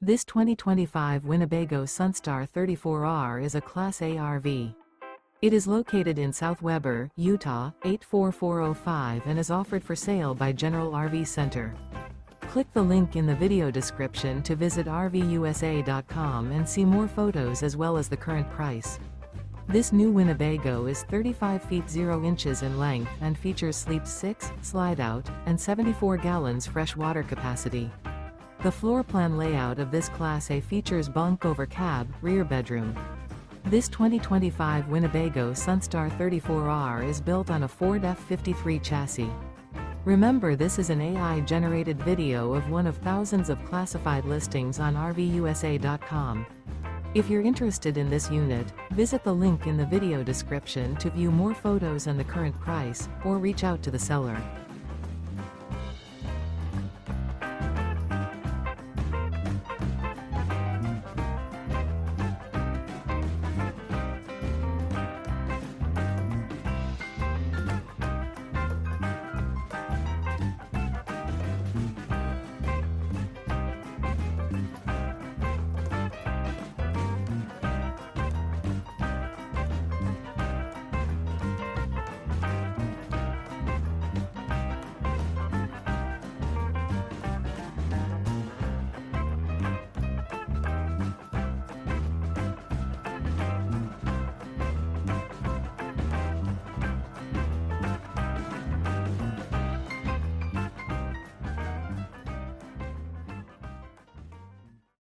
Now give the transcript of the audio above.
This 2025 Winnebago Sunstar 34R is a Class A RV. It is located in South Weber, Utah, 84405 and is offered for sale by General RV Center. Click the link in the video description to visit RVUSA.com and see more photos as well as the current price. This new Winnebago is 35 feet 0 inches in length and features Sleep 6, Slideout, and 74 gallons fresh water capacity. The floor plan layout of this Class A features bunk over cab, rear bedroom. This 2025 Winnebago Sunstar 34R is built on a Ford F53 chassis. Remember, this is an AI-generated video of one of thousands of classified listings on RVUSA.com. If you're interested in this unit, visit the link in the video description to view more photos and the current price, or reach out to the seller.